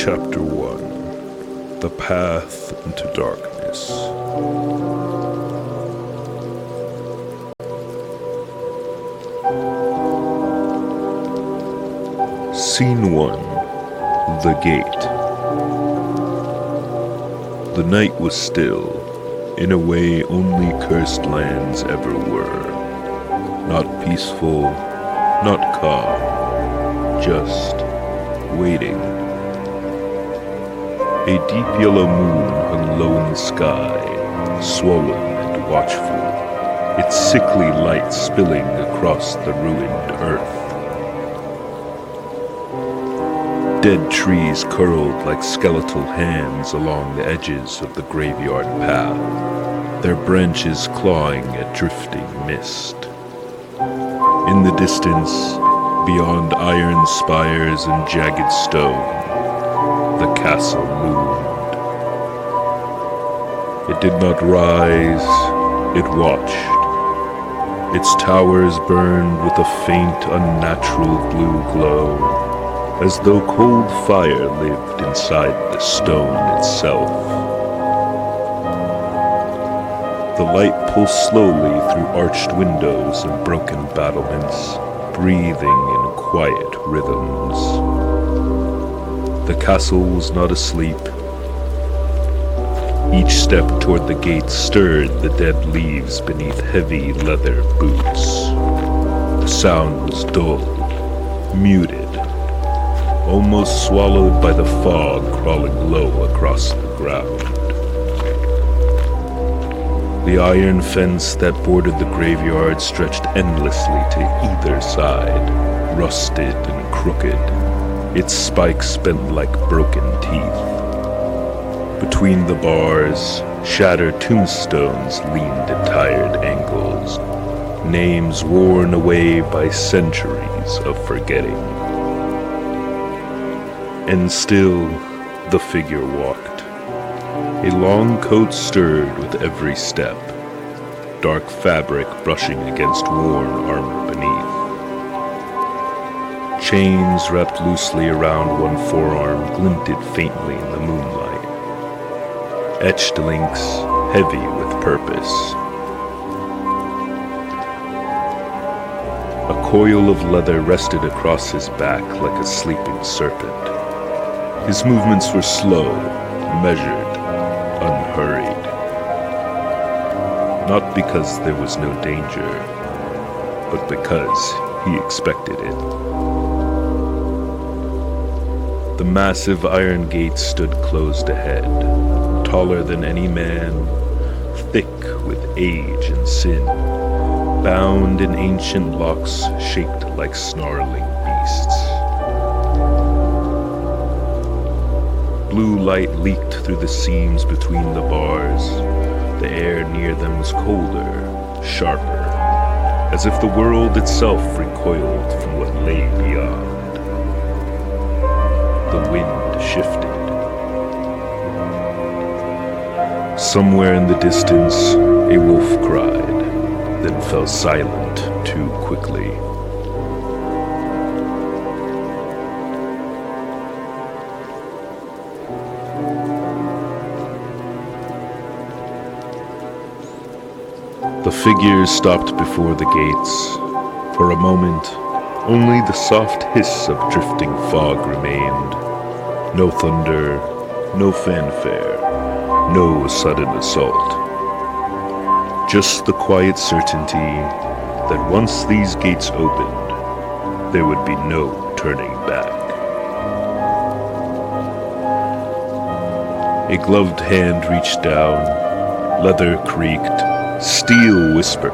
Chapter 1 The Path into Darkness. Scene 1 The Gate. The night was still, in a way only cursed lands ever were. Not peaceful, not calm, just waiting. A deep yellow moon hung low in the sky, swollen and watchful, its sickly light spilling across the ruined earth. Dead trees curled like skeletal hands along the edges of the graveyard path, their branches clawing at drifting mist. In the distance, beyond iron spires and jagged stone, the castle loomed. It did not rise, it watched. Its towers burned with a faint, unnatural blue glow, as though cold fire lived inside the stone itself. The light pulsed slowly through arched windows and broken battlements, breathing in quiet rhythms. The castle was not asleep. Each step toward the gate stirred the dead leaves beneath heavy leather boots. The sound was dull, muted, almost swallowed by the fog crawling low across the ground. The iron fence that bordered the graveyard stretched endlessly to either side, rusted and crooked, its spikes bent like broken teeth. Between the bars, shattered tombstones leaned at tired angles, names worn away by centuries of forgetting. And still, the figure walked. A long coat stirred with every step, dark fabric brushing against worn armor beneath. Chains wrapped loosely around one forearm glinted faintly in the moonlight. Etched links, heavy with purpose. A coil of leather rested across his back like a sleeping serpent. His movements were slow, measured, unhurried. Not because there was no danger, but because he expected it. The massive iron gate stood closed ahead, taller than any man, thick with age and sin, bound in ancient locks shaped like snarling beasts. Blue light leaked through the seams between the bars. The air near them was colder, sharper, as if the world itself recoiled from what lay beyond. The wind shifted. Somewhere in the distance, a wolf cried, then fell silent too quickly. The figure stopped before the gates. For a moment, only the soft hiss of drifting fog remained. No thunder, no fanfare, no sudden assault. Just the quiet certainty that once these gates opened, there would be no turning back. A gloved hand reached down, leather creaked, steel whispered.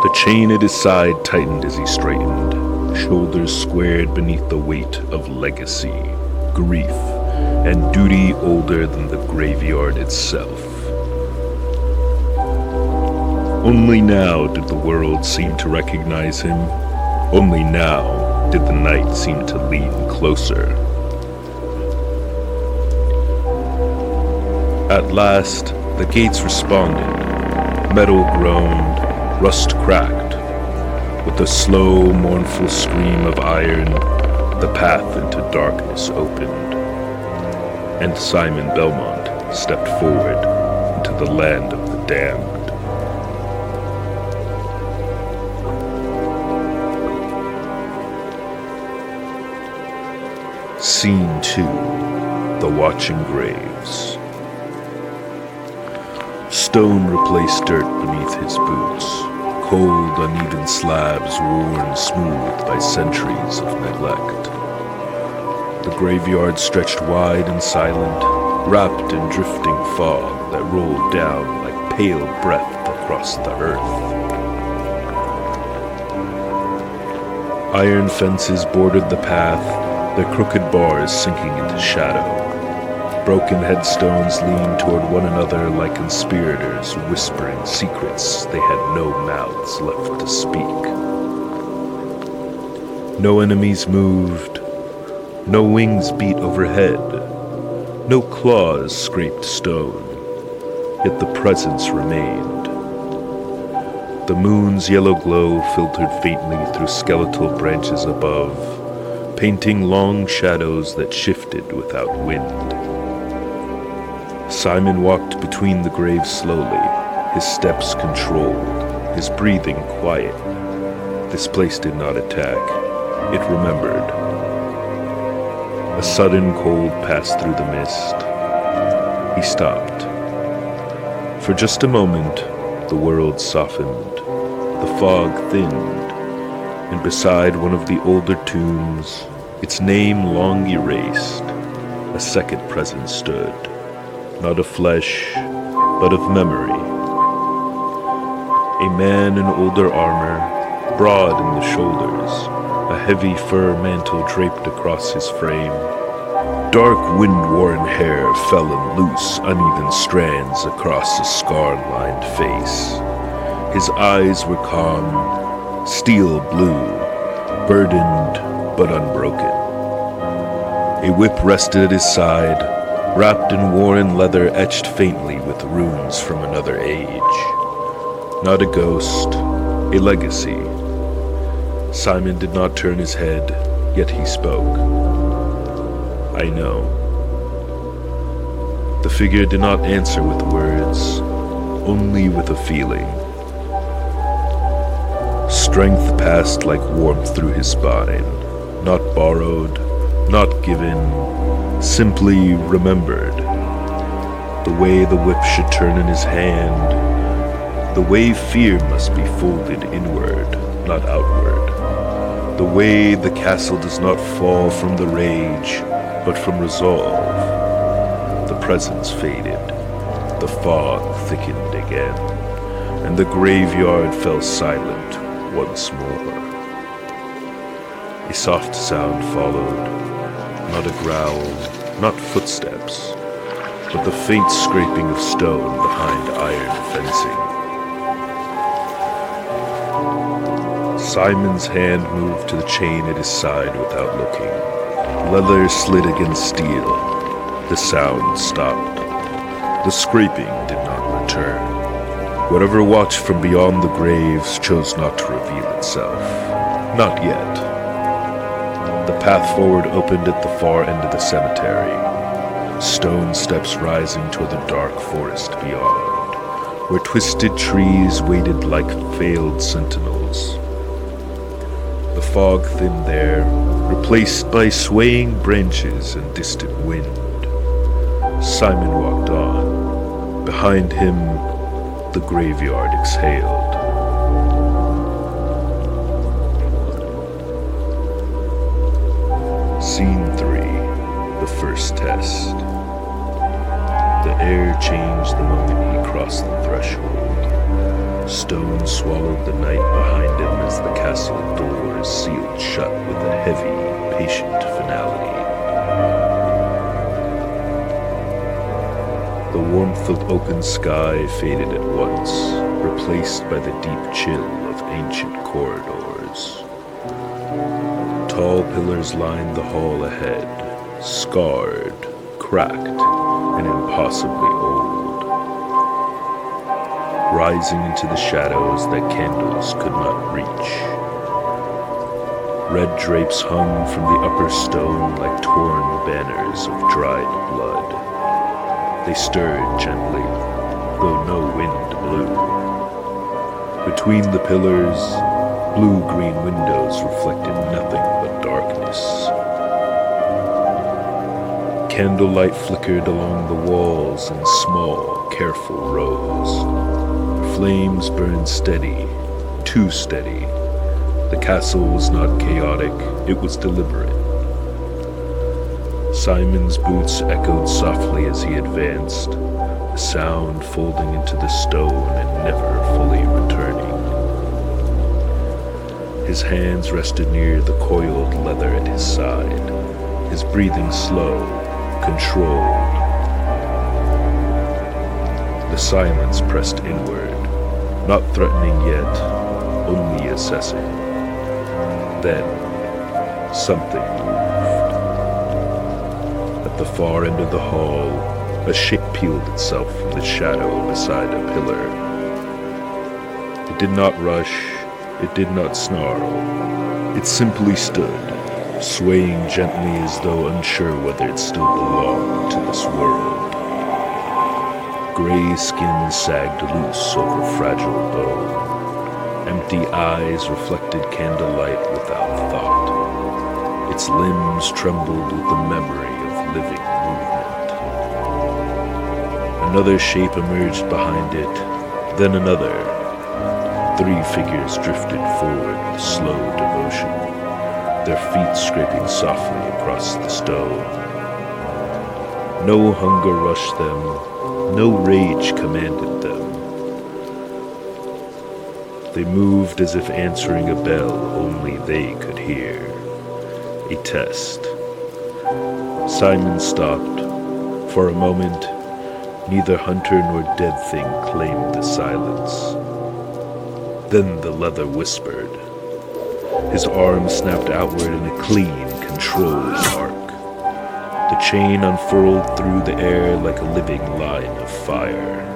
The chain at his side tightened as he straightened, shoulders squared beneath the weight of legacy, grief, and duty older than the graveyard itself. Only now did the world seem to recognize him. Only now did the night seem to lean closer. At last, the gates responded. Metal groaned, rust cracked. With a slow, mournful scream of iron, the path into darkness opened. and Simon Belmont stepped forward into the land of the damned. Scene 2. The Watching Graves. Stone replaced dirt beneath his boots, cold, uneven slabs worn smooth by centuries of neglect. The graveyard stretched wide and silent, wrapped in drifting fog that rolled down like pale breath across the earth. Iron fences bordered the path, their crooked bars sinking into shadow. Broken headstones leaned toward one another like conspirators whispering secrets they had no mouths left to speak. No enemies moved, no wings beat overhead, no claws scraped stone, yet the presence remained. The moon's yellow glow filtered faintly through skeletal branches above, painting long shadows that shifted without wind. Simon walked between the graves slowly, his steps controlled, his breathing quiet. This place did not attack, it remembered. A sudden cold passed through the mist. He stopped. For just a moment, the world softened, the fog thinned, and beside one of the older tombs, its name long erased, a second presence stood. Not of flesh, but of memory. A man in older armor, broad in the shoulders, a heavy fur mantle draped across his frame. Dark wind-worn hair fell in loose, uneven strands across a scar-lined face. His eyes were calm, steel blue, burdened but unbroken. A whip rested at his side, wrapped in worn leather etched faintly with runes from another age. Not a ghost, a legacy. Simon did not turn his head, yet he spoke. I know. The figure did not answer with words, only with a feeling. Strength passed like warmth through his spine, not borrowed, not given, simply remembered. The way the whip should turn in his hand, the way fear must be folded inward, not outward. The way the castle does not fall from the rage, but from resolve. The presence faded, the fog thickened again, and the graveyard fell silent once more. A soft sound followed, not a growl, not footsteps, but the faint scraping of stone behind iron fencing. Simon's hand moved to the chain at his side without looking. Leather slid against steel. The sound stopped. The scraping did not return. Whatever watched from beyond the graves chose not to reveal itself. Not yet. The path forward opened at the far end of the cemetery, stone steps rising toward the dark forest beyond, where twisted trees waited like veiled sentinels. The fog thinned there, replaced by swaying branches and distant wind. Simon walked on. Behind him, the graveyard exhaled. Scene 3. The first test. The air changed the moment he crossed the threshold. Stone swallowed the night behind him as the castle doors sealed shut with a heavy, patient finality. The warmth of oaken sky faded at once, replaced by the deep chill of ancient corridors. Tall pillars lined the hall ahead, scarred, cracked, and impossibly old. Rising into the shadows that candles could not reach. Red drapes hung from the upper stone like torn banners of dried blood. They stirred gently, though no wind blew. Between the pillars, blue-green windows reflected nothing but darkness. Candlelight flickered along the walls in small, careful rows. Flames burned steady, too steady. The castle was not chaotic, it was deliberate. Simon's boots echoed softly as he advanced, the sound folding into the stone and never fully returning. His hands rested near the coiled leather at his side, his breathing slow, controlled. The silence pressed inward, not threatening yet, only assessing. Then, something moved. At the far end of the hall, a shape peeled itself from the shadow beside a pillar. It did not rush, it did not snarl. It simply stood, swaying gently as though unsure whether it still belonged to this world. Gray skin sagged loose over fragile bone. Empty eyes reflected candlelight without thought. Its limbs trembled with the memory of living movement. Another shape emerged behind it, then another. 3 figures drifted forward with slow devotion, their feet scraping softly across the stone. No hunger rushed them, no rage commanded them. They moved as if answering a bell only they could hear. A test. Simon stopped. For a moment, neither hunter nor dead thing claimed the silence. Then the leather whispered. His arm snapped outward in a clean, controlled arc. The chain unfurled through the air like a living line of fire.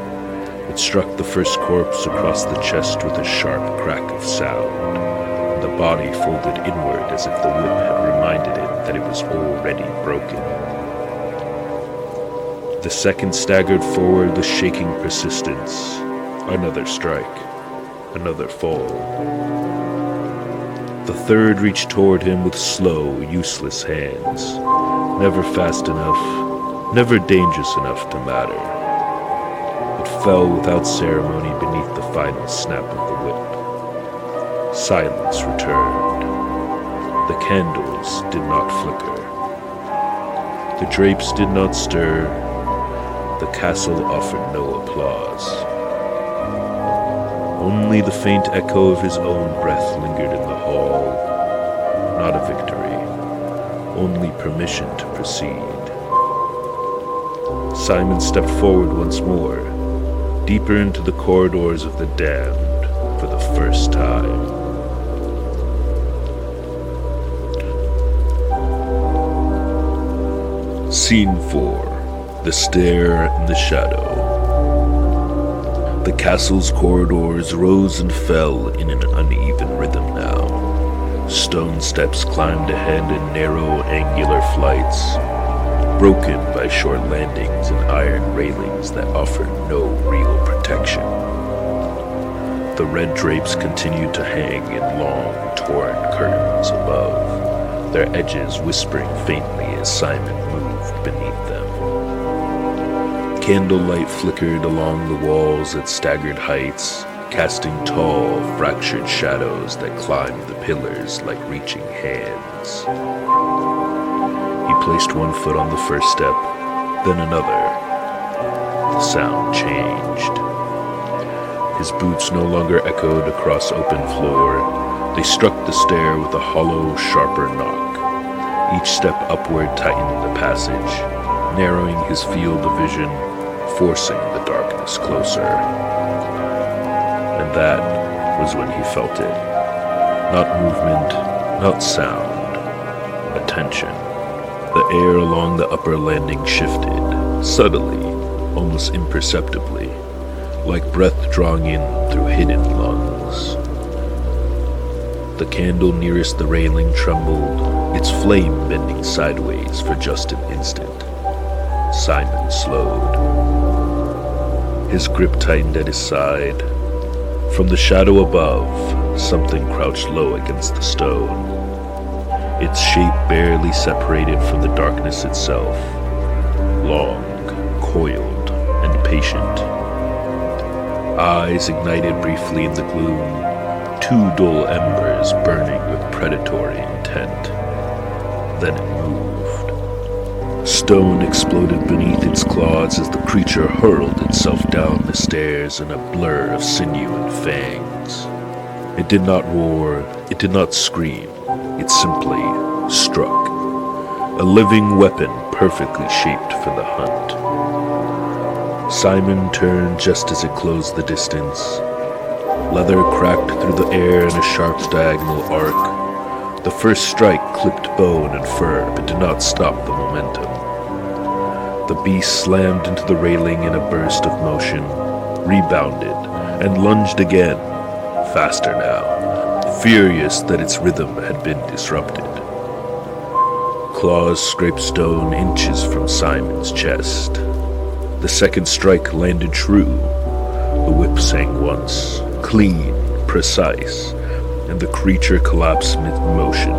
It struck the first corpse across the chest with a sharp crack of sound, and the body folded inward as if the whip had reminded it that it was already broken. The second staggered forward with shaking persistence. Another strike, another fall. The third reached toward him with slow, useless hands, never fast enough, never dangerous enough to matter. It fell without ceremony beneath the final snap of the whip. Silence returned. The candles did not flicker. The drapes did not stir. The castle offered no applause. Only the faint echo of his own breath lingered in the hall. Not a victory, only permission to proceed. Simon stepped forward once more, deeper into the corridors of the damned for the first time. Scene 4. The Stair and the Shadow. The castle's corridors rose and fell in an uneven rhythm now. Stone steps climbed ahead in narrow, angular flights, broken by short landings and iron railings that offered no real protection. The red drapes continued to hang in long, torn curtains above, their edges whispering faintly as Simon moved beneath them. Candlelight flickered along the walls at staggered heights, casting tall, fractured shadows that climbed the pillars like reaching hands. He placed one foot on the first step, then another. The sound changed. His boots no longer echoed across open floor. They struck the stair with a hollow, sharper knock. Each step upward tightened the passage, narrowing his field of vision, forcing the darkness closer. And that was when he felt it. Not movement, not sound, attention. The air along the upper landing shifted, subtly, almost imperceptibly, like breath drawing in through hidden lungs. The candle nearest the railing trembled, its flame bending sideways for just an instant. Simon slowed. His grip tightened at his side. From the shadow above, something crouched low against the stone. Its shape barely separated from the darkness itself. Long, coiled, and patient. Eyes ignited briefly in the gloom, two dull embers burning with predatory intent. Then it moved. Stone exploded beneath its claws as the creature hurled itself down the stairs in a blur of sinew and fangs. It did not roar, it did not scream, it simply struck. A living weapon perfectly shaped for the hunt. Simon turned just as it closed the distance. Leather cracked through the air in a sharp diagonal arc. The first strike clipped bone and fur, but did not stop the momentum. The beast slammed into the railing in a burst of motion, rebounded, and lunged again, faster now, furious that its rhythm had been disrupted. Claws scraped stone inches from Simon's chest. The second strike landed true. The whip sang once, clean, precise, and the creature collapsed mid-motion,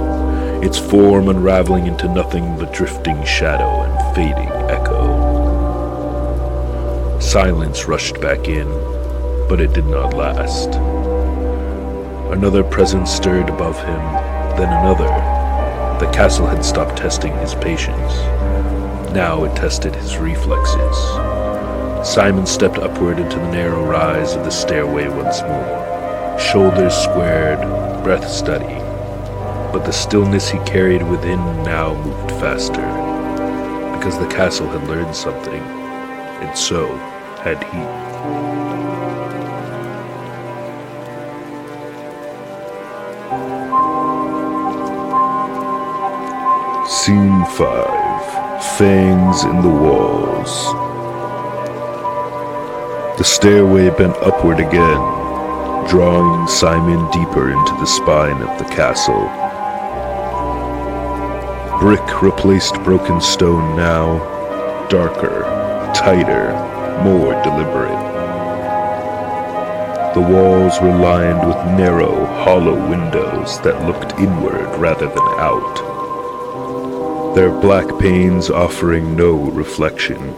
its form unraveling into nothing but drifting shadow and fading echo. Silence rushed back in, but it did not last. Another presence stirred above him, then another. The castle had stopped testing his patience. Now it tested his reflexes. Simon stepped upward into the narrow rise of the stairway once more, shoulders squared, breath steady. But the stillness he carried within now moved faster, because the castle had learned something, and so had he. Scene 5. Fangs in the walls. The stairway bent upward again, drawing Simon deeper into the spine of the castle. Brick replaced broken stone now, darker, tighter, more deliberate. The walls were lined with narrow, hollow windows that looked inward rather than out, their black panes offering no reflection.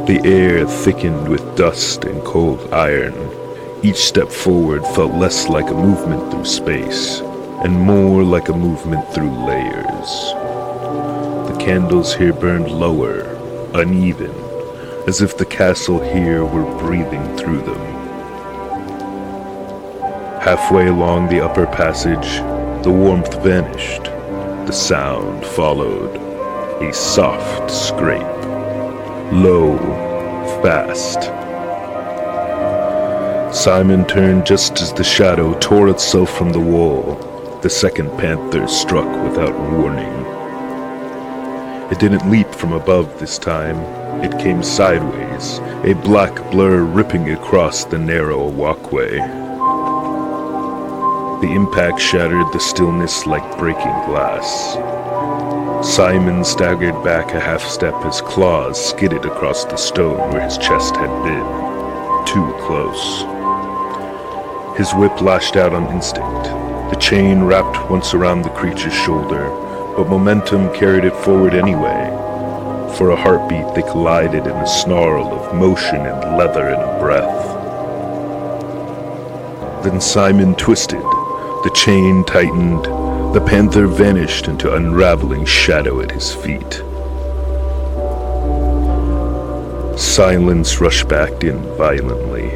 The air thickened with dust and cold iron. Each step forward felt less like a movement through space, and more like a movement through layers. The candles here burned lower, uneven, as if the castle here were breathing through them. Halfway along the upper passage, the warmth vanished. The sound followed, a soft scrape. Low, fast. Simon turned just as the shadow tore itself from the wall. The second panther struck without warning. It didn't leap from above this time. It came sideways, a black blur ripping across the narrow walkway. The impact shattered the stillness like breaking glass. Simon staggered back a half step as claws skidded across the stone where his chest had been. Too close. His whip lashed out on instinct. The chain wrapped once around the creature's shoulder, but momentum carried it forward anyway. For a heartbeat they collided in a snarl of motion and leather and breath. Then Simon twisted. The chain tightened. The panther vanished into unraveling shadow at his feet. Silence rushed back in violently.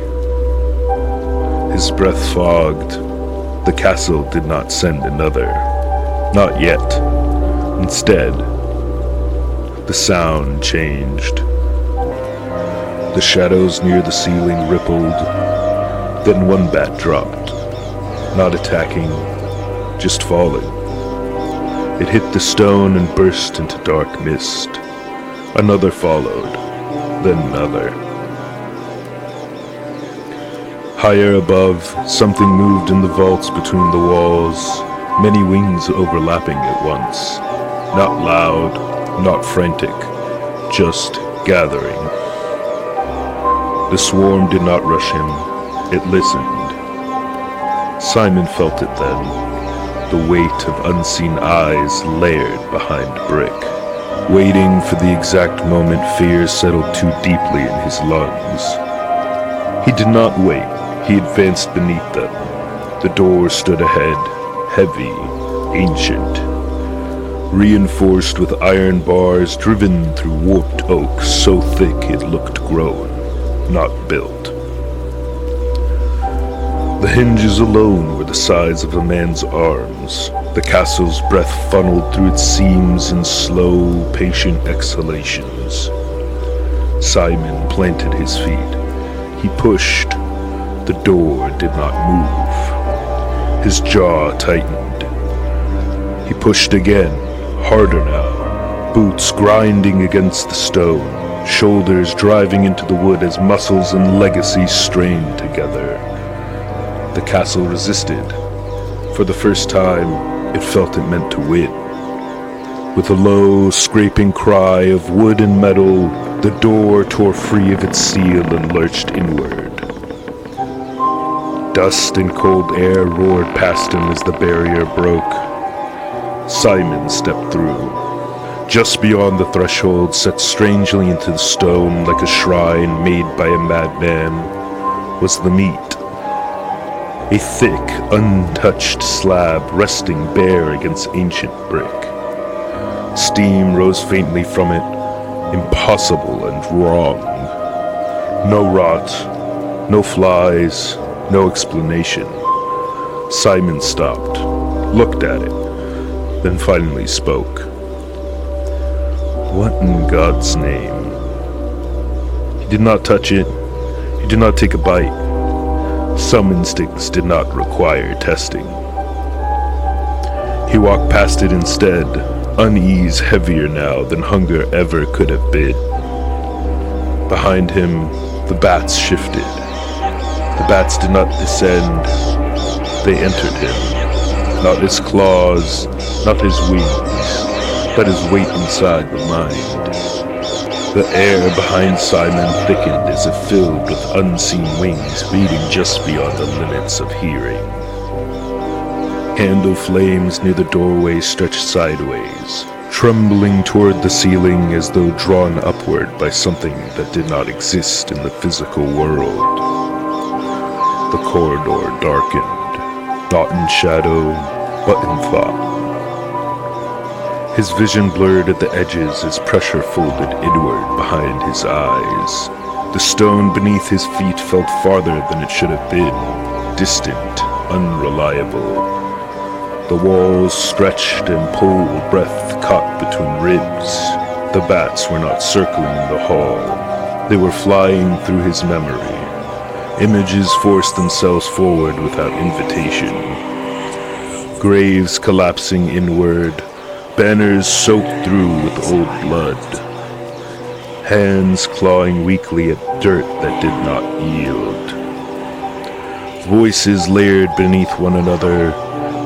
His breath fogged. The castle did not send another. Not yet. Instead, the sound changed. The shadows near the ceiling rippled. Then one bat dropped. Not attacking, just falling. It hit the stone and burst into dark mist. Another followed, then another. Higher above, something moved in the vaults between the walls, many wings overlapping at once. Not loud, not frantic, just gathering. The swarm did not rush him, it listened. Simon felt it then, the weight of unseen eyes layered behind brick. Waiting for the exact moment fear settled too deeply in his lungs. He did not wait. He advanced beneath them. The door stood ahead, heavy, ancient, reinforced with iron bars driven through warped oak so thick it looked grown, not built. The hinges alone were the size of a man's arms. The castle's breath funneled through its seams in slow, patient exhalations. Simon planted his feet. He pushed. The door did not move. His jaw tightened. He pushed again, harder now, boots grinding against the stone, shoulders driving into the wood as muscles and legacy strained together. The castle resisted. For the first time, it felt it meant to win. With a low, scraping cry of wood and metal, the door tore free of its seal and lurched inward. Dust and cold air roared past him as the barrier broke. Simon stepped through. Just beyond the threshold, set strangely into the stone like a shrine made by a madman, was the meat. A thick, untouched slab resting bare against ancient brick. Steam rose faintly from it, impossible and wrong. No rot, no flies, no explanation. Simon stopped, looked at it, then finally spoke. What in God's name? He did not touch it. He did not take a bite. Some instincts did not require testing. He walked past it instead, unease heavier now than hunger ever could have been. Behind him, the bats shifted. The bats did not descend, they entered him. Not his claws, not his wings, but his weight inside the mind. The air behind Simon thickened as if filled with unseen wings beating just beyond the limits of hearing. Candle flames near the doorway stretched sideways, trembling toward the ceiling as though drawn upward by something that did not exist in the physical world. The corridor darkened, not in shadow, but in thought. His vision blurred at the edges as pressure folded inward behind his eyes. The stone beneath his feet felt farther than it should have been, distant, unreliable. The walls stretched and pulled, breath caught between ribs. The bats were not circling the hall. They were flying through his memory. Images forced themselves forward without invitation. Graves collapsing inward, banners soaked through with old blood. Hands clawing weakly at dirt that did not yield. Voices layered beneath one another,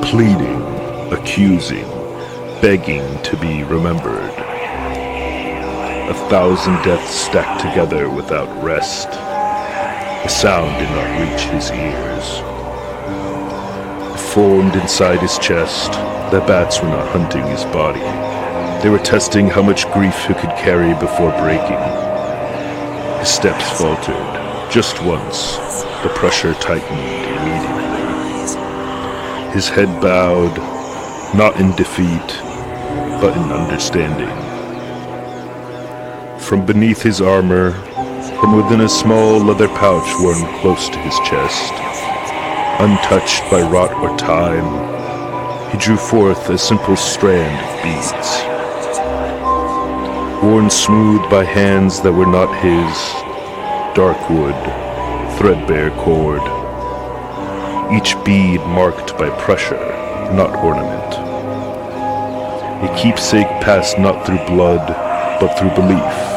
pleading, accusing, begging to be remembered. 1,000 deaths stacked together without rest. The sound did not reach his ears. Formed inside his chest, the bats were not hunting his body. They were testing how much grief he could carry before breaking. His steps faltered. Just once, the pressure tightened immediately. His head bowed, not in defeat, but in understanding. From beneath his armor, from within a small leather pouch worn close to his chest, untouched by rot or time, he drew forth a simple strand of beads. Worn smooth by hands that were not his, dark wood, threadbare cord. Each bead marked by pressure, not ornament. A keepsake passed not through blood, but through belief.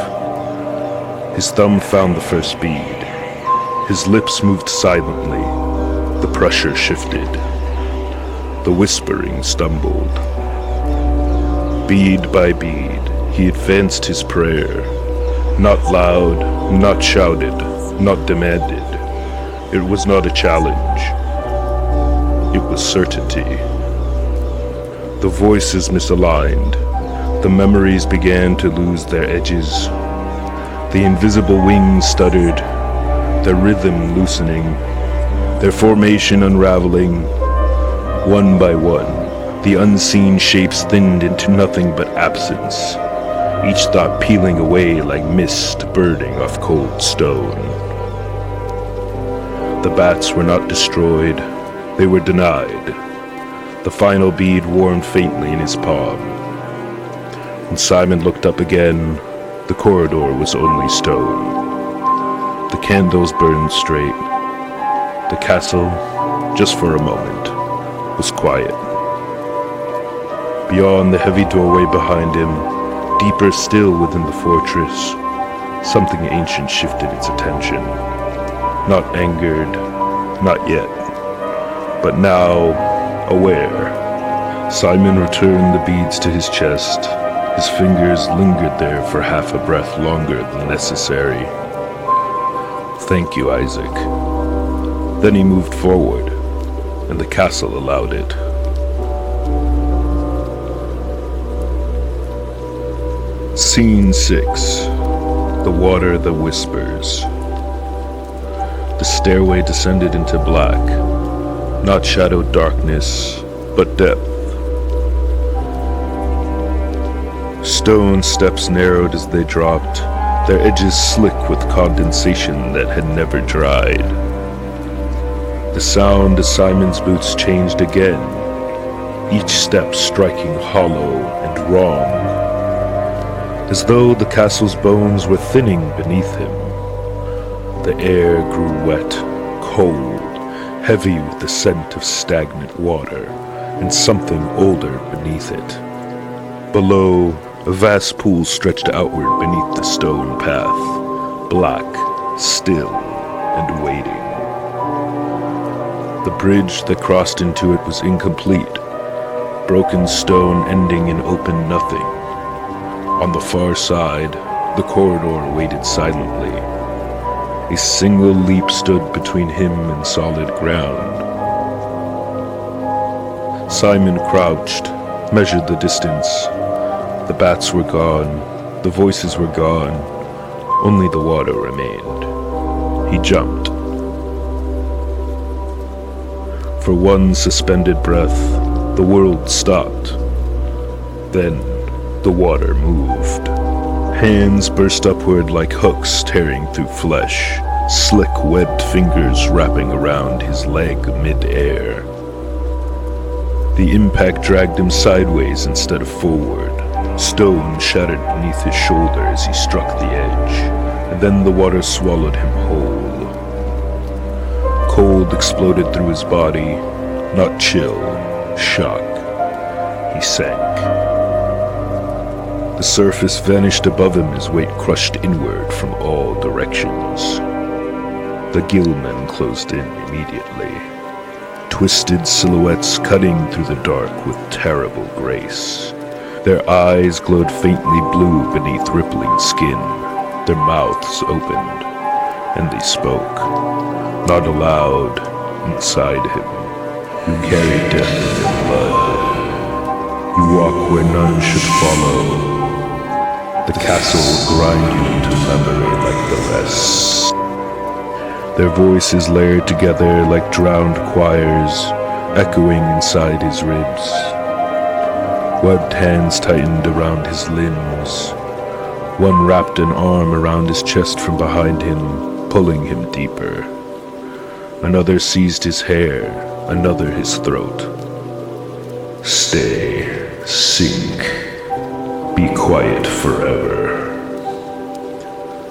His thumb found the first bead. His lips moved silently. The pressure shifted. The whispering stumbled. Bead by bead, he advanced his prayer. Not loud, not shouted, not demanded. It was not a challenge. It was certainty. The voices misaligned. The memories began to lose their edges. The invisible wings stuttered, their rhythm loosening, their formation unraveling. One by one, the unseen shapes thinned into nothing but absence, each thought peeling away like mist burning off cold stone. The bats were not destroyed, they were denied. The final bead warmed faintly in his palm. When Simon looked up again, the corridor was only stone. The candles burned straight. The castle, just for a moment, was quiet. Beyond the heavy doorway behind him, deeper still within the fortress, something ancient shifted its attention. Not angered, not yet, but now aware. Simon returned the beads to his chest. His fingers lingered there for half a breath longer than necessary. Thank you, Isaac. Then he moved forward, and the castle allowed it. Scene 6. The water that whispers. The stairway descended into black, not shadowed darkness, but depth. Stone steps narrowed as they dropped, their edges slick with condensation that had never dried. The sound as Simon's boots changed again, each step striking hollow and wrong, as though the castle's bones were thinning beneath him. The air grew wet, cold, heavy with the scent of stagnant water and something older beneath it. Below, a vast pool stretched outward beneath the stone path, black, still, and waiting. The bridge that crossed into it was incomplete, broken stone ending in open nothing. On the far side, the corridor waited silently. A single leap stood between him and solid ground. Simon crouched, measured the distance. The bats were gone, the voices were gone, only the water remained. He jumped. For one suspended breath, the world stopped. Then, the water moved. Hands burst upward like hooks tearing through flesh, slick webbed fingers wrapping around his leg mid-air. The impact dragged him sideways instead of forward. Stone shattered beneath his shoulder as he struck the edge, and then the water swallowed him whole. Cold exploded through his body, not chill, shock. He sank. The surface vanished above him as weight crushed inward from all directions. The gillmen closed in immediately, twisted silhouettes cutting through the dark with terrible grace. Their eyes glowed faintly blue beneath rippling skin. Their mouths opened, and they spoke, not aloud, inside him. You carry death in your blood. You walk where none should follow. The castle will grind you into memory like the rest. Their voices layered together like drowned choirs, echoing inside his ribs. Webbed hands tightened around his limbs. One wrapped an arm around his chest from behind him, pulling him deeper. Another seized his hair, another his throat. Stay, sink, be quiet forever.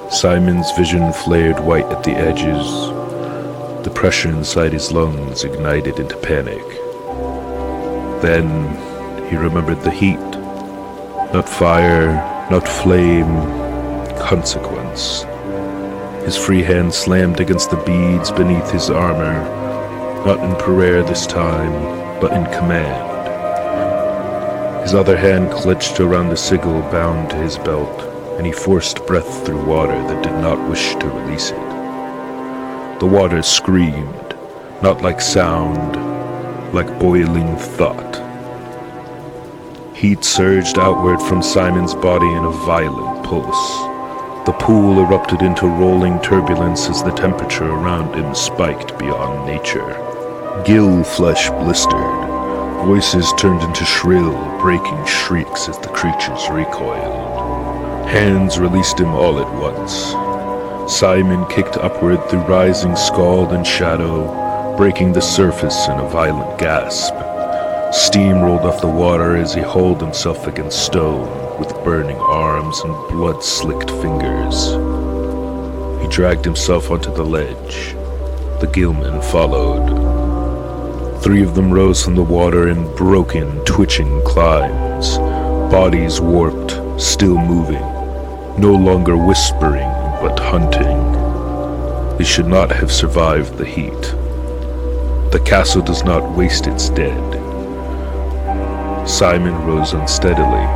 Simon's vision flared white at the edges. The pressure inside his lungs ignited into panic. Then he remembered the heat. Not fire, not flame, consequence. His free hand slammed against the beads beneath his armor, not in prayer this time, but in command. His other hand clutched around the sigil bound to his belt, and he forced breath through water that did not wish to release it. The water screamed, not like sound, like boiling thought. Heat surged outward from Simon's body in a violent pulse. The pool erupted into rolling turbulence as the temperature around him spiked beyond nature. Gill flesh blistered. Voices turned into shrill, breaking shrieks as the creatures recoiled. Hands released him all at once. Simon kicked upward through rising scald and shadow, breaking the surface in a violent gasp. Steam rolled off the water as he hauled himself against stone, with burning arms and blood-slicked fingers. He dragged himself onto the ledge. The gillmen followed. 3 of them rose from the water in broken, twitching climbs, bodies warped, still moving, no longer whispering, but hunting. They should not have survived the heat. The castle does not waste its dead. Simon rose unsteadily.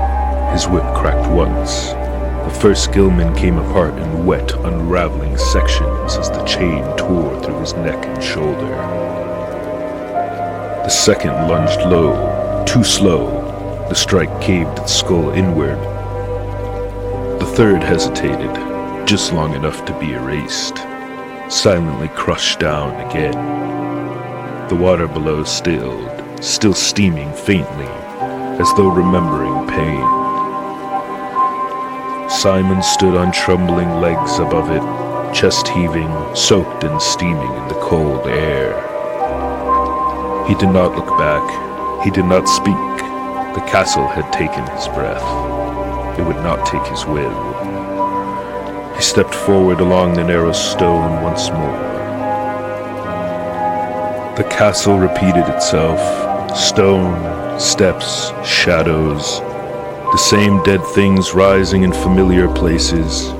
His whip cracked once. The first gillman came apart in wet, unraveling sections as the chain tore through his neck and shoulder. The second lunged low, too slow. The strike caved its skull inward. The third hesitated, just long enough to be erased, silently crushed down again. The water below stilled, still steaming faintly, as though remembering pain. Simon stood on trembling legs above it, chest heaving, soaked and steaming in the cold air. He did not look back. He did not speak. The castle had taken his breath. It would not take his will. He stepped forward along the narrow stone once more. The castle repeated itself. Stone, steps, shadows, the same dead things rising in familiar places.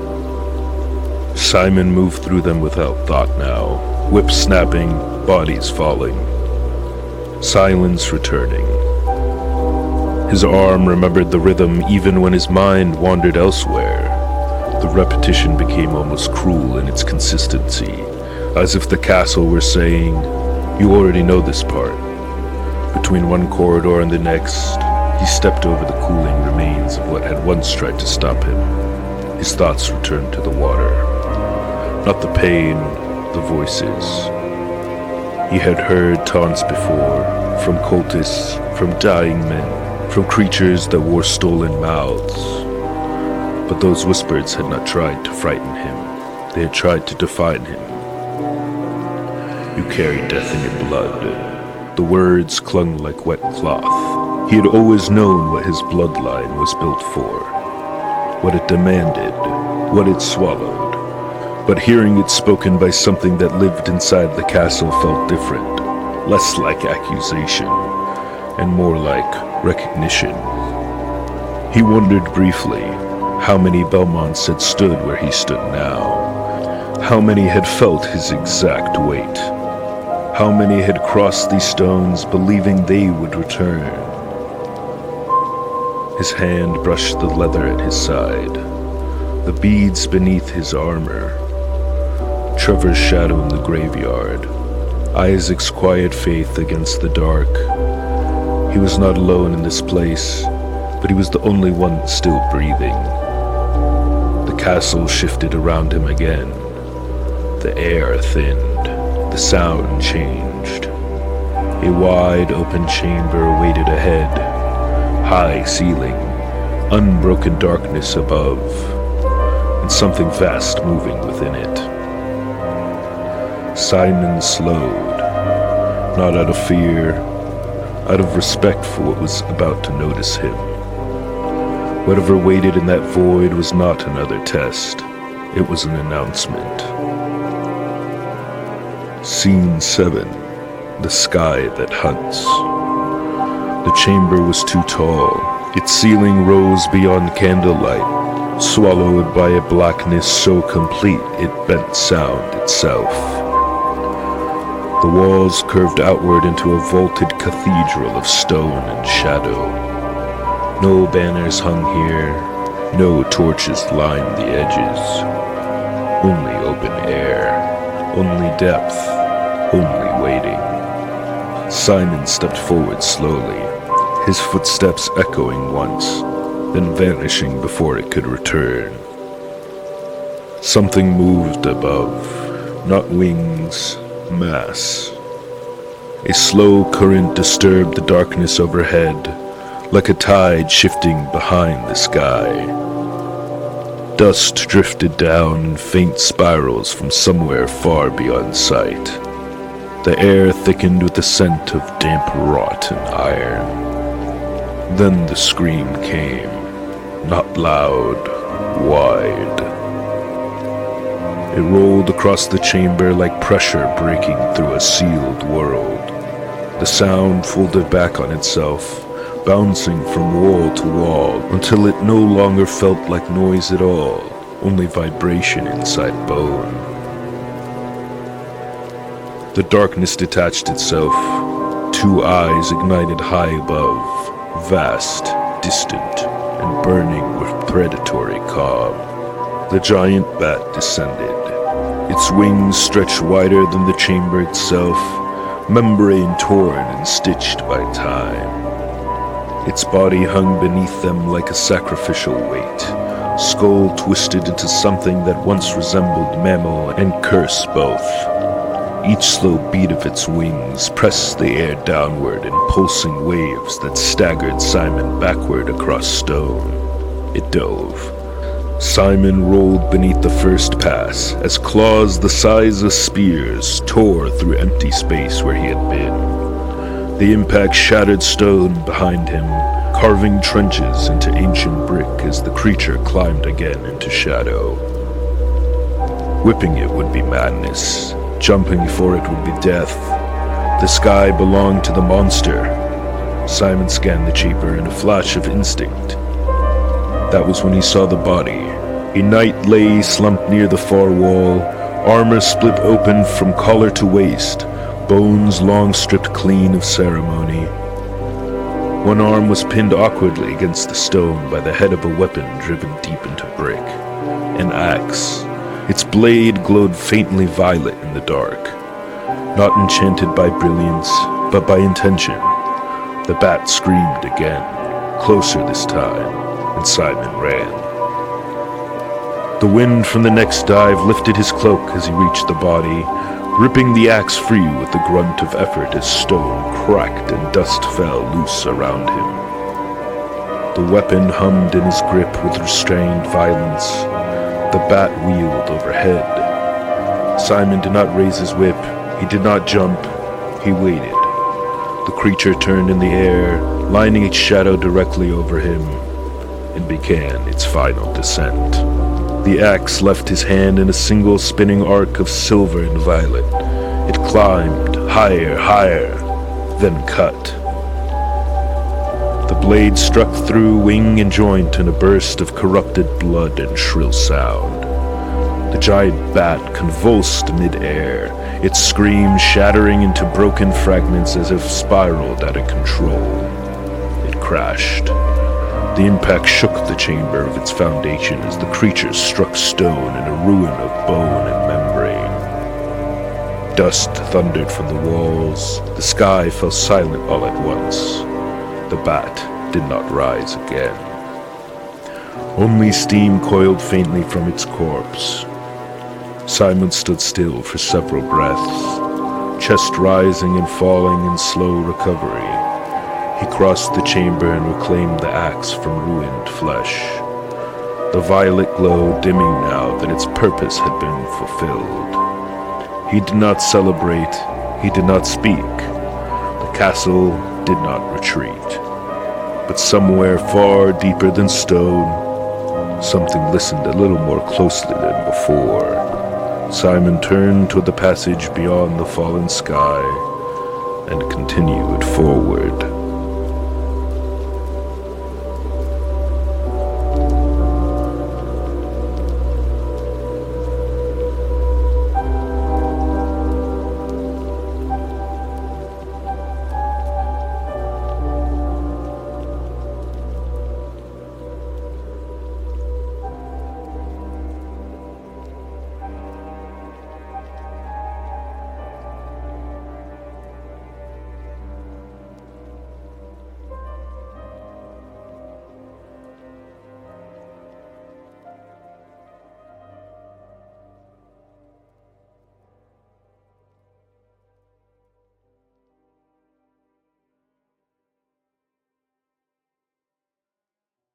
Simon moved through them without thought now, whip snapping, bodies falling. Silence returning. His arm remembered the rhythm even when his mind wandered elsewhere. The repetition became almost cruel in its consistency, as if the castle were saying, "You already know this part." Between one corridor and the next, he stepped over the cooling remains of what had once tried to stop him. His thoughts returned to the water. Not the pain, the voices. He had heard taunts before, from cultists, from dying men, from creatures that wore stolen mouths. But those whispers had not tried to frighten him. They had tried to define him. "You carry death in your blood." The words clung like wet cloth. He had always known what his bloodline was built for, what it demanded, what it swallowed. But hearing it spoken by something that lived inside the castle felt different, less like accusation, and more like recognition. He wondered briefly how many Belmonts had stood where he stood now, how many had felt his exact weight. How many had crossed these stones believing they would return? His hand brushed the leather at his side, the beads beneath his armor. Trevor's shadow in the graveyard, Isaac's quiet faith against the dark. He was not alone in this place, but he was the only one still breathing. The castle shifted around him again. The air thinned. The sound changed. A wide open chamber awaited ahead. High ceiling, unbroken darkness above, and something vast moving within it. Simon slowed, not out of fear, out of respect for what was about to notice him. Whatever waited in that void was not another test. It was an announcement. Scene 7. The Sky That Hunts. The chamber was too tall. Its ceiling rose beyond candlelight. swallowed by a blackness so complete it bent sound itself. The walls curved outward into a vaulted cathedral of stone and shadow. No banners hung here, no torches lined the edges. Only open air, only depth, only waiting. Simon stepped forward slowly, his footsteps echoing once, then vanishing before it could return. Something moved above, not wings, mass. A slow current disturbed the darkness overhead, like a tide shifting behind the sky. Dust drifted down in faint spirals from somewhere far beyond sight. The air thickened with the scent of damp rot and iron. Then the scream came, not loud, wide. It rolled across the chamber like pressure breaking through a sealed world. The sound folded back on itself, bouncing from wall to wall until it no longer felt like noise at all, only vibration inside bone. The darkness detached itself. Two eyes ignited high above, vast, distant, and burning with predatory calm. The giant bat descended. Its wings stretched wider than the chamber itself, membrane torn and stitched by time. Its body hung beneath them like a sacrificial weight, skull twisted into something that once resembled mammal and curse both. Each slow beat of its wings pressed the air downward in pulsing waves that staggered Simon backward across stone. It dove. Simon rolled beneath the first pass as claws the size of spears tore through empty space where he had been. The impact shattered stone behind him, carving trenches into ancient brick as the creature climbed again into shadow. Whipping it would be madness. Jumping for it would be death. The sky belonged to the monster. Simon scanned the chamber in a flash of instinct. That was when he saw the body. A knight lay slumped near the far wall, armor split open from collar to waist, bones long stripped clean of ceremony. One arm was pinned awkwardly against the stone by the head of a weapon driven deep into brick. An axe. Its blade glowed faintly violet in the dark. Not enchanted by brilliance, but by intention. The bat screamed again, closer this time, and Simon ran. The wind from the next dive lifted his cloak as he reached the body, ripping the axe free with a grunt of effort as stone cracked and dust fell loose around him. The weapon hummed in his grip with restrained violence. The bat wheeled overhead. Simon did not raise his whip. He did not jump. He waited. The creature turned in the air, lining its shadow directly over him, and began its final descent. The axe left his hand in a single spinning arc of silver and violet. It climbed higher, higher, then cut. The blade struck through wing and joint in a burst of corrupted blood and shrill sound. The giant bat convulsed mid-air, its scream shattering into broken fragments as if spiraled out of control. It crashed. The impact shook the chamber of its foundation as the creature struck stone in a ruin of bone and membrane. Dust thundered from the walls. The sky fell silent all at once. The bat did not rise again. Only steam coiled faintly from its corpse. Simon stood still for several breaths, chest rising and falling in slow recovery. He crossed the chamber and reclaimed the axe from ruined flesh. The violet glow dimming now that its purpose had been fulfilled. He did not celebrate, he did not speak. The castle did not retreat. But somewhere far deeper than stone, something listened a little more closely than before. Simon turned toward the passage beyond the fallen sky and continued forward.